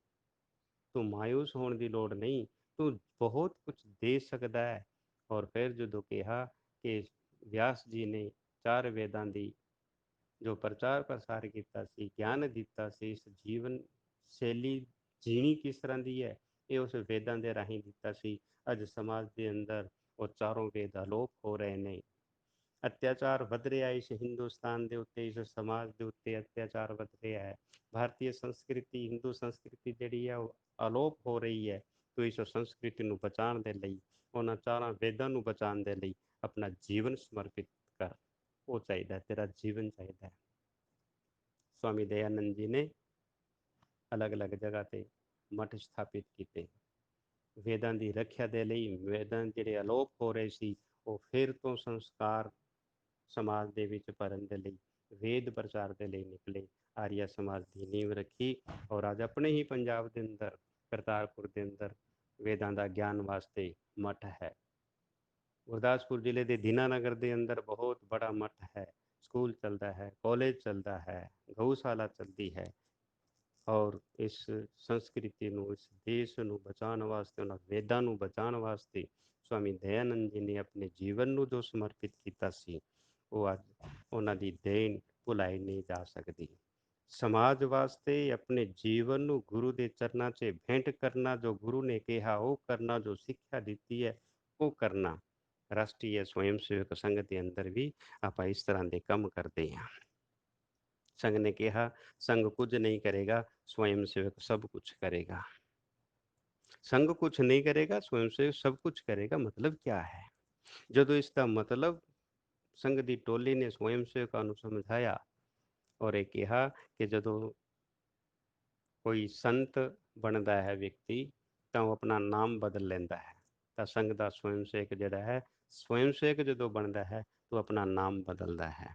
ਤੂੰ ਮਾਯੂਸ ਹੋਣ ਦੀ ਲੋੜ ਨਹੀਂ, ਤੂੰ ਬਹੁਤ ਕੁਝ ਦੇ ਸਕਦਾ ਹੈ। ਔਰ ਫਿਰ ਜਦੋਂ ਕਿਹਾ ਕਿ ਵਿਆਸ ਜੀ ਨੇ 4 ਵੇਦਾਂ ਦੀ ਜੋ ਪ੍ਰਚਾਰ ਪ੍ਰਸਾਰ ਕੀਤਾ ਸੀ, ਗਿਆਨ ਦਿੱਤਾ ਸੀ, ਇਸ ਜੀਵਨ ਸ਼ੈਲੀ ਜੀਣੀ ਕਿਸ ਤਰ੍ਹਾਂ ਦੀ ਹੈ ਇਹ ਉਸ ਵੇਦਾਂ ਦੇ ਰਾਹੀਂ ਦਿੱਤਾ ਸੀ। ਅੱਜ ਸਮਾਜ ਦੇ ਅੰਦਰ ਉਹ ਚਾਰੋਂ ਵੇਦ ਅਲੋਪ ਹੋ ਰਹੇ ਨੇ। ਅਤਿਆਚਾਰ ਵਧ ਰਿਹਾ ਇਸ ਹਿੰਦੁਸਤਾਨ ਦੇ ਉੱਤੇ, ਇਸ ਸਮਾਜ ਦੇ ਉੱਤੇ ਅਤਿਆਚਾਰ ਵਧ ਰਿਹਾ ਹੈ। ਭਾਰਤੀ ਸੰਸਕ੍ਰਿਤੀ, ਹਿੰਦੂ ਸੰਸਕ੍ਰਿਤੀ ਜਿਹੜੀ ਹੈ ਉਹ ਅਲੋਪ ਹੋ ਰਹੀ ਹੈ। ਤੋ ਇਸ ਸੰਸਕ੍ਰਿਤੀ ਨੂੰ ਬਚਾਉਣ ਦੇ ਲਈ, ਉਹਨਾਂ 4 ਵੇਦਾਂ ਨੂੰ ਬਚਾਉਣ ਦੇ ਲਈ ਆਪਣਾ ਜੀਵਨ ਸਮਰਪਿਤ ਕਰ। ਉਹ ਚਾਹੀਦਾ, ਤੇਰਾ ਜੀਵਨ ਚਾਹੀਦਾ ਹੈ। ਸਵਾਮੀ ਦਇਆਨੰਦ ਜੀ ਨੇ ਅਲੱਗ-ਅਲੱਗ ਜਗ੍ਹਾ ਤੇ ਮਠ ਸਥਾਪਿਤ ਕੀਤੇ ਵੇਦਾਂ ਦੀ ਰੱਖਿਆ ਦੇ ਲਈ। ਵੇਦਾਂ ਜਿਹੜੇ ਅਲੋਪ ਹੋ ਰਹੇ ਸੀ ਉਹ ਫਿਰ ਤੋਂ ਸੰਸਕਾਰ ਸਮਾਜ ਦੇ ਵਿੱਚ ਭਰਨ ਦੇ ਲਈ, ਵੇਦ ਪ੍ਰਚਾਰ ਦੇ ਲਈ ਨਿਕਲੇ। ਆਰੀਆ ਸਮਾਜ ਦੀ ਨੀਂਹ ਰੱਖੀ ਔਰ ਅੱਜ ਆਪਣੇ ਹੀ ਪੰਜਾਬ ਦੇ ਅੰਦਰ, ਕਰਤਾਰਪੁਰ ਦੇ ਅੰਦਰ ਵੇਦਾਂ ਦਾ ਗਿਆਨ ਵਾਸਤੇ ਮਠ ਹੈ। ਗੁਰਦਾਸਪੁਰ ਜ਼ਿਲ੍ਹੇ ਦੇ ਦੀਨਾਨਗਰ ਦੇ ਅੰਦਰ ਬਹੁਤ ਬੜਾ ਮਠ ਹੈ, ਸਕੂਲ ਚੱਲਦਾ ਹੈ, ਕਾਲਜ ਚੱਲਦਾ ਹੈ, ਗਊਸ਼ਾਲਾ ਚੱਲਦੀ ਹੈ। ਔਰ ਇਸ ਸੰਸਕ੍ਰਿਤੀ ਨੂੰ, ਇਸ ਦੇਸ਼ ਨੂੰ ਬਚਾਉਣ ਵਾਸਤੇ, ਉਹਨਾਂ ਵੇਦਾਂ ਨੂੰ ਬਚਾਉਣ ਵਾਸਤੇ ਸਵਾਮੀ ਦਇਆਨੰਦ ਜੀ ਨੇ ਆਪਣੇ ਜੀਵਨ ਨੂੰ ਜੋ ਸਮਰਪਿਤ ਕੀਤਾ ਸੀ ਉਹ ਅੱਜ ਉਹਨਾਂ ਦੀ ਦੇਣ ਭੁਲਾਈ ਨਹੀਂ ਜਾ ਸਕਦੀ। ਸਮਾਜ ਵਾਸਤੇ ਆਪਣੇ ਜੀਵਨ ਨੂੰ ਗੁਰੂ ਦੇ ਚਰਨਾਂ 'ਚ ਭੇਂਟ ਕਰਨਾ, ਜੋ ਗੁਰੂ ਨੇ ਕਿਹਾ ਉਹ ਕਰਨਾ, ਜੋ ਸਿੱਖਿਆ ਦਿੱਤੀ ਹੈ ਉਹ ਕਰਨਾ। ਰਾਸ਼ਟਰੀ ਸਵੈਮ ਸੇਵਕ ਸੰਘ ਦੇ ਅੰਦਰ ਵੀ ਆਪਾਂ ਇਸ ਤਰ੍ਹਾਂ ਦੇ ਕੰਮ ਕਰਦੇ ਹਾਂ। ਸੰਘ ਨੇ ਕਿਹਾ ਸੰਘ ਕੁਝ ਨਹੀਂ ਕਰੇਗਾ, स्वयं सेवक सब कुछ करेगा। संघ कुछ नहीं करेगा, स्वयं सेवक सब कुछ करेगा। मतलब क्या है? ਜਦੋਂ ਇਸ ਦਾ ਮਤਲਬ ਸੰਘ ਦੀ ਟੋਲੀ ਨੇ ਸਵੈਮ ਸੇਵਕਾਂ ਨੂੰ ਸਮਝਾਇਆ ਔਰ ਇਹ ਕਿਹਾ ਕਿ ਜਦੋਂ ਕੋਈ ਸੰਤ ਬਣਦਾ ਹੈ ਵਿਅਕਤੀ ਤਾਂ ਉਹ ਆਪਣਾ ਨਾਮ ਬਦਲ ਲੈਂਦਾ ਹੈ। ਤਾਂ ਸੰਘ ਦਾ ਸਵੈਮ ਸੇਵਕ ਜਿਹੜਾ ਹੈ, ਸਵੈਮ ਸੇਵਕ ਜਦੋਂ ਬਣਦਾ ਹੈ ਤਾਂ ਆਪਣਾ ਨਾਮ ਬਦਲਦਾ ਹੈ।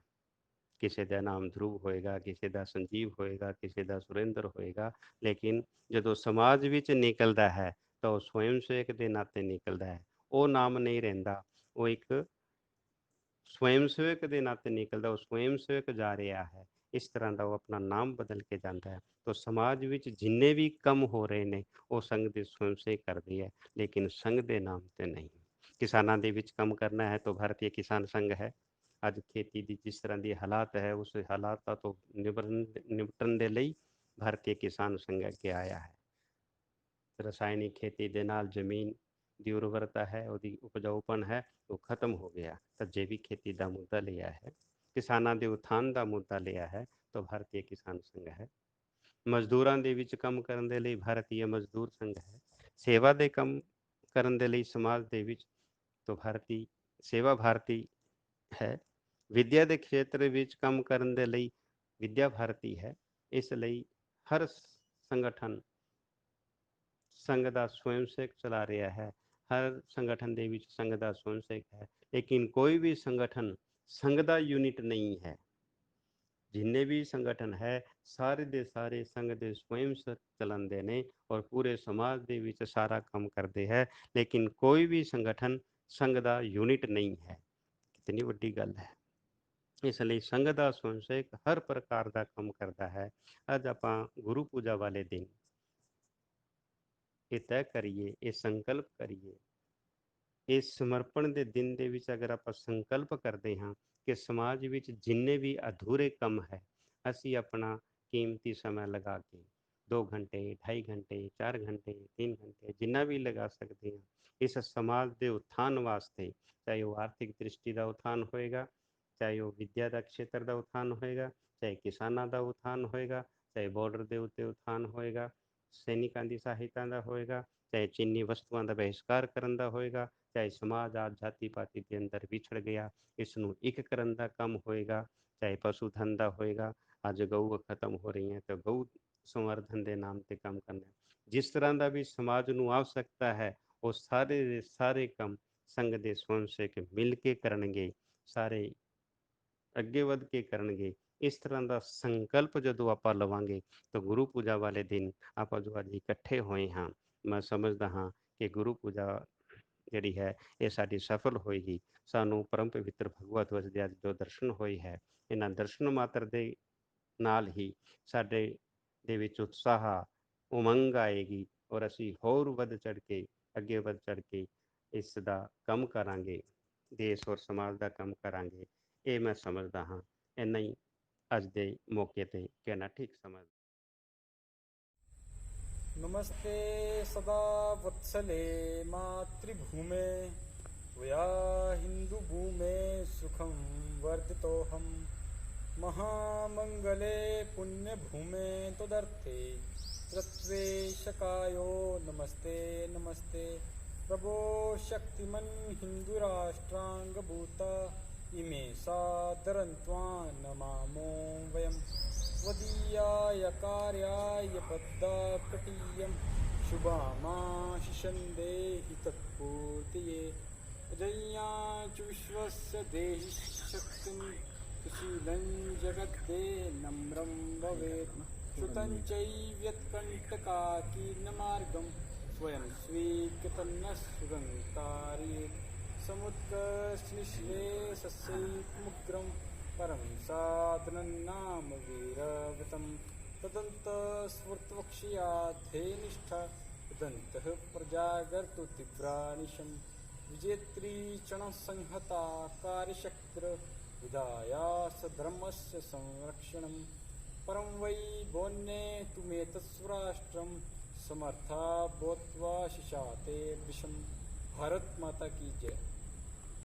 ਕਿਸੇ ਦਾ ਨਾਮ ਧਰੁਵ ਹੋਏਗਾ, ਕਿਸੇ ਦਾ ਸੰਜੀਵ ਹੋਏਗਾ, ਕਿਸੇ ਦਾ ਸੁਰਿੰਦਰ ਹੋਏਗਾ, ਲੇਕਿਨ ਜਦੋਂ ਸਮਾਜ ਵਿੱਚ ਨਿਕਲਦਾ ਹੈ ਤਾਂ ਉਹ ਸਵੈਮ ਸੇਵਕ ਦੇ ਨਾਤੇ ਨਿਕਲਦਾ ਹੈ। ਉਹ ਨਾਮ ਨਹੀਂ ਰਹਿੰਦਾ, ਉਹ ਇੱਕ ਸਵੈਮ ਸੇਵਕ ਦੇ ਨਾਤੇ ਨਿਕਲਦਾ, ਉਹ ਸਵੈਮ ਸੇਵਕ ਜਾ ਰਿਹਾ ਹੈ। ਇਸ ਤਰ੍ਹਾਂ ਦਾ ਉਹ ਆਪਣਾ ਨਾਮ ਬਦਲ ਕੇ ਜਾਂਦਾ ਹੈ। ਤਾਂ ਸਮਾਜ ਵਿੱਚ ਜਿੰਨੇ ਵੀ ਕੰਮ ਹੋ ਰਹੇ ਨੇ ਉਹ ਸੰਘ ਦੇ ਸਵੈਮ ਸੇਵਕ ਕਰਦੇ ਹੈ, ਲੇਕਿਨ ਸੰਘ ਦੇ ਨਾਮ ਤੇ ਨਹੀਂ। ਕਿਸਾਨਾਂ ਦੇ ਵਿੱਚ ਕੰਮ ਕਰਨਾ ਹੈ ਤਾਂ ਭਾਰਤੀ ਕਿਸਾਨ ਸੰਘ ਹੈ। ਅੱਜ ਖੇਤੀ ਦੀ ਜਿਸ ਤਰ੍ਹਾਂ ਦੀ ਹਾਲਾਤ ਹੈ, ਉਸ ਹਾਲਾਤਾਂ ਤੋਂ ਨਿਪਟਣ ਦੇ ਲਈ ਭਾਰਤੀ ਕਿਸਾਨ ਸੰਘ ਅੱਗੇ ਆਇਆ ਹੈ। ਰਸਾਇਣਿਕ ਖੇਤੀ ਦੇ ਨਾਲ ਜ਼ਮੀਨ ਦੀ ਉਰਵਰਤਾ ਹੈ, ਉਹਦੀ ਉਪਜਾਊਪਣ ਹੈ, ਉਹ ਖਤਮ ਹੋ ਗਿਆ। ਤਾਂ ਜੈਵਿਕ ਖੇਤੀ ਦਾ ਮੁੱਦਾ ਲਿਆ ਹੈ, ਕਿਸਾਨਾਂ ਦੇ ਉਥਾਨ ਦਾ ਮੁੱਦਾ ਲਿਆ ਹੈ, ਤਾਂ ਭਾਰਤੀ ਕਿਸਾਨ ਸੰਘ ਹੈ। ਮਜ਼ਦੂਰਾਂ ਦੇ ਵਿੱਚ ਕੰਮ ਕਰਨ ਦੇ ਲਈ ਭਾਰਤੀ ਮਜ਼ਦੂਰ ਸੰਘ ਹੈ। ਸੇਵਾ ਦੇ ਕੰਮ ਕਰਨ ਦੇ ਲਈ ਸਮਾਜ ਦੇ ਵਿੱਚ ਤਾਂ ਭਾਰਤੀ ਸੇਵਾ ਭਾਰਤੀ ਹੈ। ਵਿਦਿਆ ਦੇ ਖੇਤਰ ਵਿੱਚ ਕੰਮ ਕਰਨ ਦੇ ਲਈ ਵਿਦਿਆ ਭਾਰਤੀ ਹੈ। ਇਸ ਲਈ ਹਰ ਸੰਗਠਨ ਸੰਘ ਦਾ ਸਵੈਮ ਸੇਵਕ ਚਲਾ ਰਿਹਾ ਹੈ। ਹਰ ਸੰਗਠਨ ਦੇ ਵਿੱਚ ਸੰਘ ਦਾ ਸਵੈਮ ਸੇਵਕ ਹੈ, ਲੇਕਿਨ ਕੋਈ ਵੀ ਸੰਗਠਨ ਸੰਘ ਦਾ ਯੂਨਿਟ ਨਹੀਂ ਹੈ। ਜਿੰਨੇ ਵੀ ਸੰਗਠਨ ਹੈ ਸਾਰੇ ਦੇ ਸਾਰੇ ਸੰਘ ਦੇ ਸਵੈਮ ਸੇਵਕ ਚਲਾਉਂਦੇ ਨੇ ਔਰ ਪੂਰੇ ਸਮਾਜ ਦੇ ਵਿੱਚ ਸਾਰਾ ਕੰਮ ਕਰਦੇ ਹੈ, ਲੇਕਿਨ ਕੋਈ ਵੀ ਸੰਗਠਨ ਸੰਘ ਦਾ ਯੂਨਿਟ ਨਹੀਂ ਹੈ। ਕਿਤਨੀ ਵੱਡੀ ਗੱਲ ਹੈ। ਇਸ ਲਈ ਸੰਘ ਦਾ ਸਵੈਮ ਸੇਵਕ ਹਰ ਪ੍ਰਕਾਰ ਦਾ ਕੰਮ ਕਰਦਾ ਹੈ। ਅੱਜ ਆਪਾਂ ਗੁਰੂ ਪੂਜਾ ਵਾਲੇ ਦਿਨ ਇਹ ਤੈਅ ਕਰੀਏ, ਇਹ ਸੰਕਲਪ ਕਰੀਏ, ਇਸ ਸਮਰਪਣ ਦੇ ਦਿਨ ਦੇ ਵਿੱਚ ਅਗਰ ਆਪਾਂ ਸੰਕਲਪ ਕਰਦੇ ਹਾਂ ਕਿ ਸਮਾਜ ਵਿੱਚ ਜਿੰਨੇ ਵੀ ਅਧੂਰੇ ਕੰਮ ਹੈ ਅਸੀਂ ਆਪਣਾ ਕੀਮਤੀ ਸਮਾਂ ਲਗਾ ਕੇ 2 ਘੰਟੇ 2.5 ਘੰਟੇ 4 ਘੰਟੇ 3 ਘੰਟੇ ਜਿੰਨਾ ਵੀ ਲਗਾ ਸਕਦੇ ਹਾਂ ਇਸ ਸਮਾਜ ਦੇ ਉਥਾਨ ਵਾਸਤੇ, ਚਾਹੇ ਉਹ ਆਰਥਿਕ ਦ੍ਰਿਸ਼ਟੀ ਦਾ ਉਥਾਨ ਹੋਏਗਾ, ਚਾਹੇ ਉਹ ਵਿਦਿਆ ਦਾ ਖੇਤਰ ਦਾ ਉਥਾਨ ਹੋਏਗਾ, ਚਾਹੇ ਕਿਸਾਨਾਂ ਦਾ ਉਥਾਨ ਹੋਏਗਾ, ਚਾਹੇ ਬਾਰਡਰ ਦੇ ਉੱਤੇ ਉਥਾਨ ਹੋਏਗਾ, ਸੈਨਿਕਾਂ ਦੀ ਸਹਾਇਤਾ ਦਾ ਹੋਏਗਾ, ਚਾਹੇ ਚੀਨੀ ਵਸਤੂਆਂ ਦਾ ਬਹਿਸ਼ਕਾਰ ਕਰਨ ਦਾ ਹੋਏਗਾ, ਚਾਹੇ ਸਮਾਜ ਆਜ ਜਾਤੀ ਪਾਤੀ ਦੇ ਅੰਦਰ ਵਿਛੜ ਗਿਆ ਇਸ ਨੂੰ ਇੱਕ ਕਰਨ ਦਾ ਕੰਮ ਹੋਏਗਾ, ਚਾਹੇ ਪਸ਼ੂ ਧਨ ਦਾ ਹੋਏਗਾ। ਅੱਜ ਗਊ ਖਤਮ ਹੋ ਰਹੀ ਹੈ ਤਾਂ ਗਊ ਸੰਵਰਧਨ ਦੇ ਨਾਮ ਤੇ ਕੰਮ ਕਰਨਾ। ਜਿਸ ਤਰ੍ਹਾਂ ਦਾ ਵੀ ਸਮਾਜ ਨੂੰ आवश्यकता ਹੈ ਉਹ ਸਾਰੇ ਦੇ ਸਾਰੇ ਕੰਮ ਸੰਘ ਦੇ ਸਵੈਮ ਸੇਵਕ ਮਿਲ ਕੇ ਕਰਨਗੇ, ਸਾਰੇ ਅੱਗੇ ਵੱਧ ਕੇ ਕਰਨਗੇ। ਇਸ ਤਰ੍ਹਾਂ ਦਾ ਸੰਕਲਪ ਜਦੋਂ ਆਪਾਂ ਲਵਾਂਗੇ ਤਾਂ ਗੁਰੂ ਪੂਜਾ ਵਾਲੇ ਦਿਨ ਆਪਾਂ ਜੋ ਅੱਜ ਇਕੱਠੇ ਹੋਏ ਹਾਂ, ਮੈਂ ਸਮਝਦਾ ਹਾਂ ਕਿ ਗੁਰੂ ਪੂਜਾ ਜਿਹੜੀ ਹੈ ਇਹ ਸਾਡੀ ਸਫਲ ਹੋਏਗੀ। ਸਾਨੂੰ ਪਰਮ ਪਵਿੱਤਰ ਭਗਵਤ ਵਸ ਦੇ ਅੱਜ ਜੋ ਦਰਸ਼ਨ ਹੋਏ ਹੈ, ਇਹਨਾਂ ਦਰਸ਼ਨ ਮਾਤਰ ਦੇ ਨਾਲ ਹੀ ਸਾਡੇ ਦੇ ਵਿੱਚ ਉਤਸ਼ਾਹ ਉਮੰਗ ਆਏਗੀ ਔਰ ਅਸੀਂ ਹੋਰ ਵੱਧ ਚੜ੍ਹ ਕੇ ਅੱਗੇ ਵੱਧ ਚੜ੍ਹ ਕੇ ਇਸ ਦਾ ਕੰਮ ਕਰਾਂਗੇ, ਦੇਸ਼ ਔਰ ਸਮਾਜ ਦਾ ਕੰਮ ਕਰਾਂਗੇ। ਇਹ ਮੈਂ ਸਮਝਦਾ ਹਾਂ। ਇੰਨਾ ਹੀ ਅੱਜ ਦੇ ਮੌਕੇ ਤੇ ਕਹਿਣਾ ਠੀਕ ਸਮਝ। नमस्ते सदा वत्सले मातृभूमे वया हिन्दुभूमे सुखं वर्धितोऽहं महामङ्गले पुण्यभूमे तदर्थे तत्त्वेशकायो नमस्ते नमस्ते प्रभो शक्तिमन् हिन्दुराष्ट्राङ्गभूता इमे सादरन्त्वा नमामो वयं वदीयाय कार्याय पद्माकटीयं शुभामाशिषं देहि तत्पूर्तये अजय्या च विश्वस्य देहि शक्तिं सुशीलं जगद्दे नम्रं भवेत् श्रुतं चैव्यत्कण्टकाकीर्णमार्गं स्वयं स्वीकृतन्न सुगन्तारेत् समुत्कर्षनिःश्रेयसस्यैकमुग्रं परं साधनं नाम वीरव्रतं तदन्तस्फूर्तवक्ष्याधे निष्ठा तदन्तः प्रजागर्तु तीव्रानिशं विजेत्री क्षणसंहता कार्यशक्तिर विदाया सधर्मस्य संरक्षणं परं वै बोन्ये तुमेतत्स्वराष्ट्रं समर्था भूत्वा शिशाते विषं। भारत माता की जय।